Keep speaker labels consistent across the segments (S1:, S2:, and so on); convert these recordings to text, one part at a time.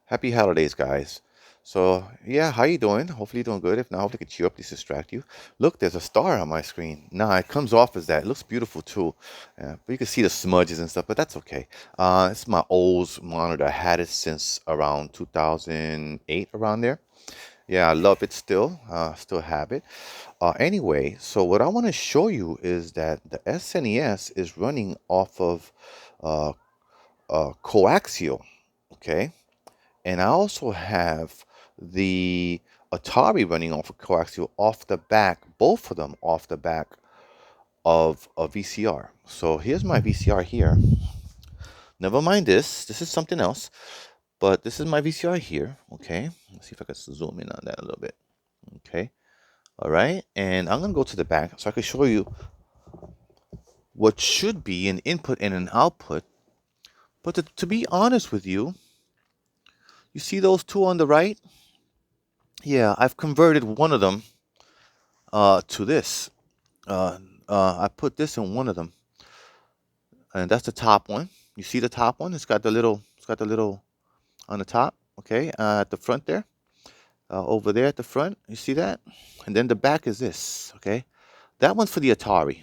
S1: Happy holidays, guys. So, yeah, how you doing? Hopefully you're doing good. If not, hopefully I can cheer up, at least distract you. Look, there's a star on my screen. Nah, it comes off as that. It looks beautiful too. But you can see the smudges and stuff, but that's okay. It's my old monitor. I had it since around 2008, around there. Yeah, I love it still. Still have it. Anyway, so what I want to show you is that the SNES is running off of uh, coaxial. Okay. And I also have the Atari running off of coaxial off the back, both of them off the back of a VCR. So here's my VCR here. Never mind this. This is something else. But this is my VCR here. Okay. Let's see if I can zoom in on that a little bit. Okay. All right. And I'm going to go to the back so I can show you what should be an input and an output. But to be honest with you, you see those two on the right? Yeah, I've converted one of them to this. Uh, I put this in one of them, and that's the top one. You see the top one? It's got the little on the top. Okay, at the front there, over there at the front. You see that? And then the back is this. Okay, that one's for the Atari.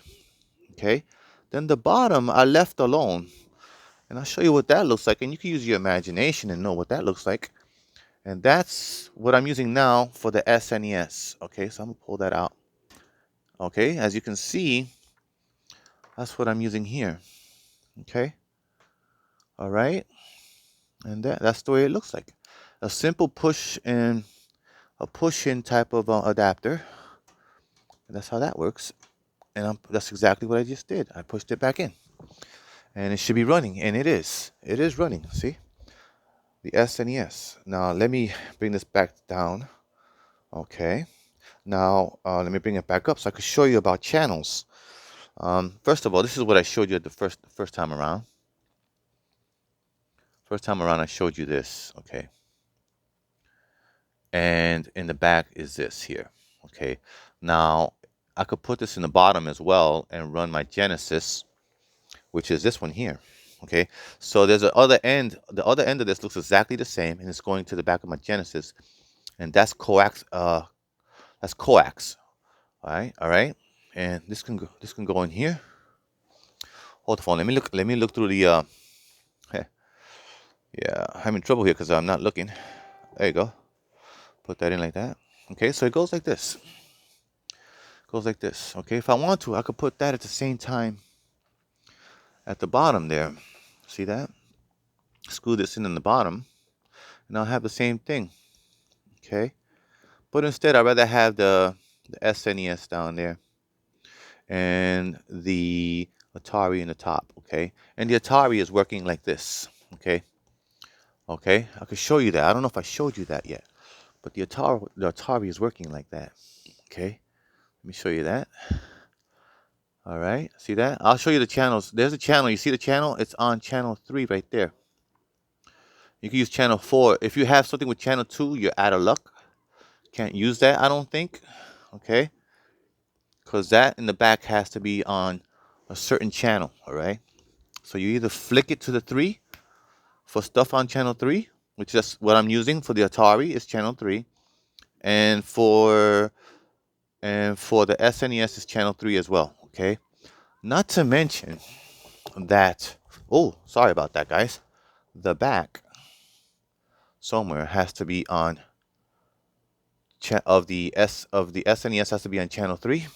S1: Okay, then the bottom I left alone, and I'll show you what that looks like, and you can use your imagination and know what that looks like. And that's what I'm using now for the SNES. Okay, so I'm gonna pull that out. Okay, as you can see, that's what I'm using here. Okay. All right. And that's the way it looks like. A simple push-in type of adapter. And that's how that works. And that's exactly what I just did. I pushed it back in. And it should be running. And it is. It is running. See? The SNES. Now, let me bring this back down. Okay. Now, let me bring it back up so I can show you about channels. First of all, this is what I showed you the first time around. First time around, I showed you this. Okay. And in the back is this here. Okay, now I could put this in the bottom as well and run my Genesis, which is this one here. Okay, so there's the other end of this looks exactly the same, and it's going to the back of my Genesis, and that's coax. That's coax. All right, and this can go in here. Hold the phone. Let me look through the. Yeah, I'm having trouble here because I'm not looking. There you go. Put that in like that. Okay, so it goes like this. Goes like this. Okay, if I want to, I could put that at the same time at the bottom there. See that? Screw this in the bottom, and I'll have the same thing. Okay, but instead, I'd rather have the SNES down there and the Atari in the top. Okay, and the Atari is working like this. Okay, okay, I could show you that. I don't know if I showed you that yet, but the Atari is working like that. Okay, let me show you that. All right, see that? I'll show you the channels. There's a channel. You see the channel? It's on channel 3 right there. You can use channel 4. If you have something with channel 2, you're out of luck. Can't use that, I don't think. Okay? Because that in the back has to be on a certain channel. All right? So you either flick it to the 3 for stuff on channel 3, which is what I'm using for the Atari, is channel 3. And for the SNES is channel 3 as well. Okay? Not to mention that, oh, sorry about that, guys. The back somewhere has to be on of the SNES has to be on channel 3,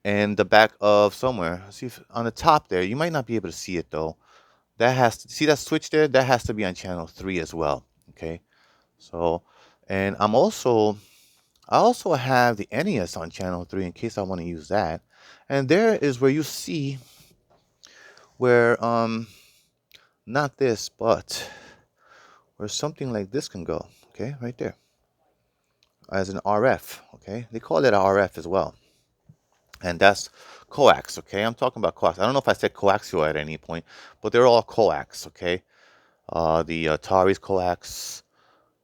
S1: and the back of somewhere. See if on the top there, you might not be able to see it though. That has to see that switch there. That has to be on channel 3 as well. Okay, so and I also have the NES on channel 3 in case I want to use that. And there is where you see where not this, but where something like this can go. Okay, right there as an RF. Okay, they call it RF as well, and that's coax. Okay, I'm talking about coax. I don't know if I said coaxial at any point, but they're all coax. Okay, the Atari's coax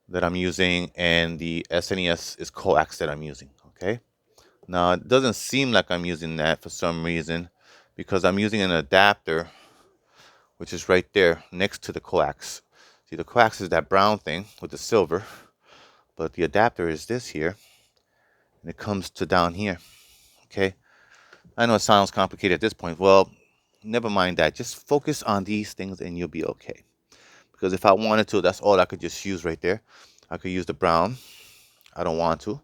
S1: that I'm using, and the SNES is coax that I'm using. Okay, now it doesn't seem like I'm using that for some reason because I'm using an adapter, which is right there next to the coax. See, the coax is that brown thing with the silver, but the adapter is this here, and it comes to down here. Okay, I know it sounds complicated at this point. Well, never mind that. Just focus on these things and you'll be okay. Because if I wanted to, that's all I could just use right there. I could use the brown. I don't want to,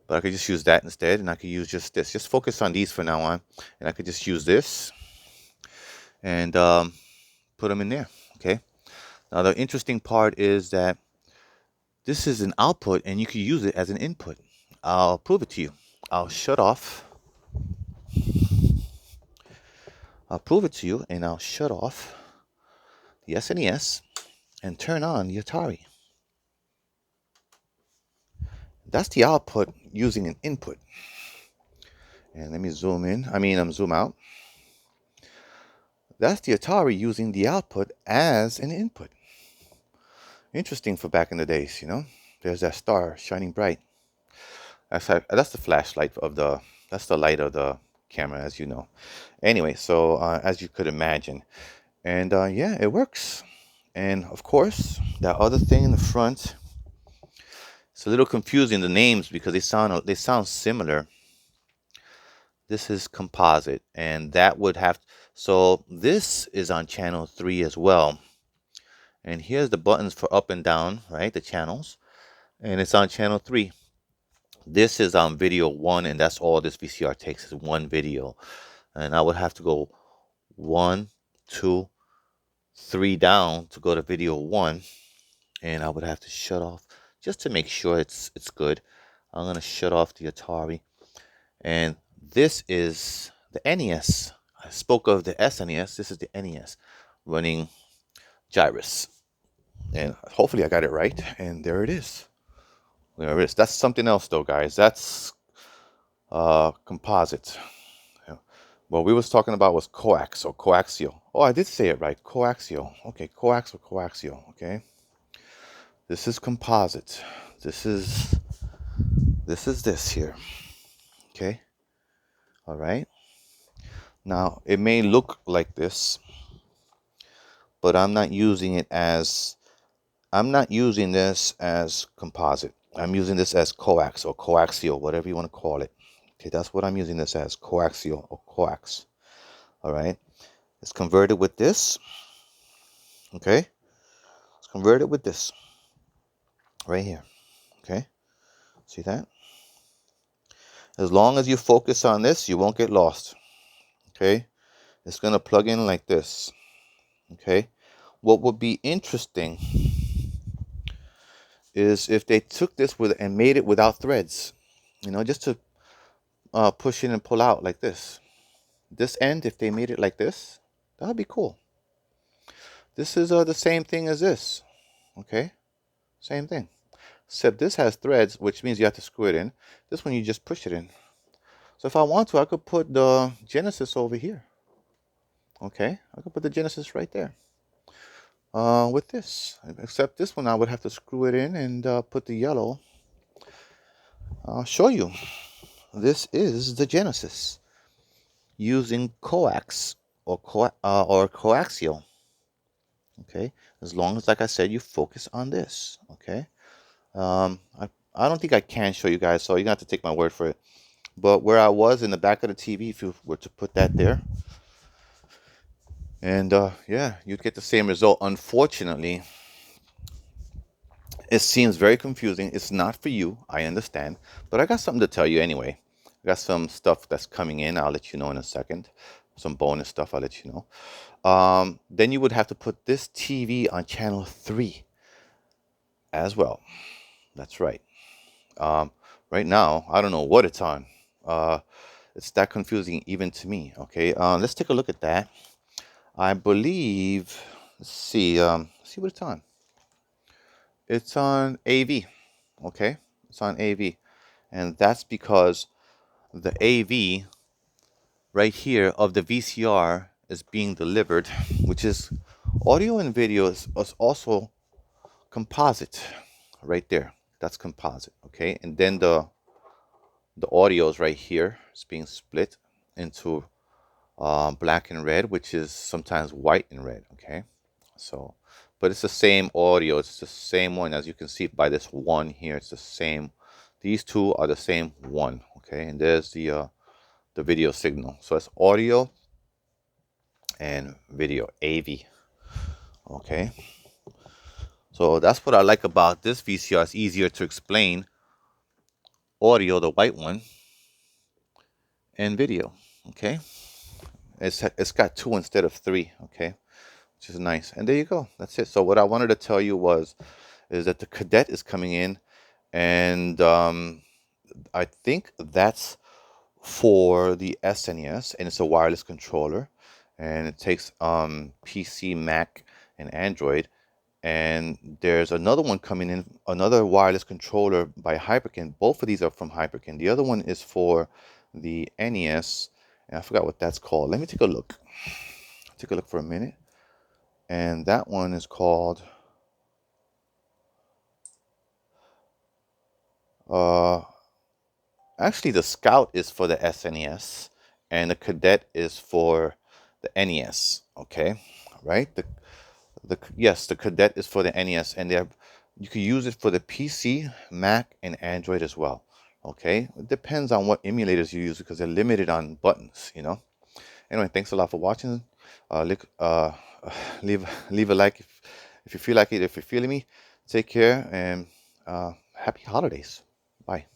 S1: but I could just use that instead, and I could use just this. Just focus on these for now on, and I could just use this and put them in there. Okay. Now the interesting part is that this is an output, and you can use it as an input. I'll prove it to you. I'll shut off. I'll prove it to you, and I'll shut off the SNES and turn on the Atari. That's the output using an input. And let me zoom in. Zoom out. That's the Atari using the output as an input. Interesting for back in the days, you know. There's that star shining bright. That's the flashlight of the. That's the light of the camera, as you know. Anyway, so as you could imagine, and yeah, it works. And of course, that other thing in the front. It's a little confusing, the names, because they sound similar. This is composite, and that would have. So this is on channel 3 as well. And here's the buttons for up and down, right? The channels. And it's on channel 3. This is on video 1, and that's all this VCR takes is one video. And I would have to go 1, 2, 3 down to go to video 1. And I would have to shut off just to make sure it's good. I'm going to shut off the Atari. And this is the NES. I spoke of the SNES. This is the NES running Gyrus. And hopefully I got it right. And there it is. There it is. That's something else though, guys. That's composite. What we was talking about was coax or coaxial. Oh, I did say it right. Coaxial. Okay, coax or coaxial. Okay. This is composite. This is this here. Okay. All right. Now, it may look like this, but I'm not using this as composite. I'm using this as coax or coaxial, whatever you want to call it. Okay, that's what I'm using this as, coaxial or coax. All right. It's converted with this. Okay. It's converted with this right here. Okay. See that? As long as you focus on this, you won't get lost. Okay. It's going to plug in like this. Okay. What would be interesting is if they took this and made it without threads, you know, just to push in and pull out like this. This end, if they made it like this, that would be cool. This is the same thing as this. Okay. Same thing. Except this has threads, which means you have to screw it in. This one, you just push it in. So if I want to, I could put the Genesis over here. Okay, I could put the Genesis right there. With this. Except this one, I would have to screw it in and put the yellow. I'll show you. This is the Genesis using coax or coaxial. Okay, as long as, like I said, you focus on this. Okay. I don't think I can show you guys, so you're gonna have to take my word for it. But where I was in the back of the TV, if you were to put that there, and yeah, you'd get the same result. Unfortunately, it seems very confusing. It's not for you, I understand, but I got something to tell you anyway. I got some stuff that's coming in. I'll let you know in a second. Some bonus stuff, I'll let you know. Then you would have to put this TV on channel 3 as well. That's right. Right now, I don't know what it's on. It's that confusing even to me. Okay, let's take a look at that. I believe, let's see what it's on. It's on AV. Okay, it's on AV, and that's because the AV right here of the VCR is being delivered, which is audio and video is also composite right there. That's composite. Okay, and then the audio is right here. It's being split into black and red, which is sometimes white and red. Okay, so but it's the same audio. It's the same one, as you can see by this one here. It's the same. These two are the same one. Okay, and there's the video signal. So it's audio and video, AV. Okay, so that's what I like about this VCR. It's easier to explain audio, the white one, and video. Okay, it's got two instead of three. Okay, which is nice. And there you go. That's it. So what I wanted to tell you is that the Cadet is coming in, and I think that's for the SNES, and it's a wireless controller, and it takes PC, Mac, and Android. And there's another one coming in, another wireless controller by Hyperkin. Both of these are from Hyperkin. The other one is for the NES, and I forgot what that's called. Let me take a look. Take a look for a minute. And that one is called actually, the Scout is for the SNES, and the Cadet is for the NES. Okay, right? Yes, the Cadet is for the NES, and you can use it for the PC, Mac, and Android as well. Okay, it depends on what emulators you use because they're limited on buttons. You know. Anyway, thanks a lot for watching. Leave a like if you feel like it. If you're feeling me, take care and happy holidays. Bye.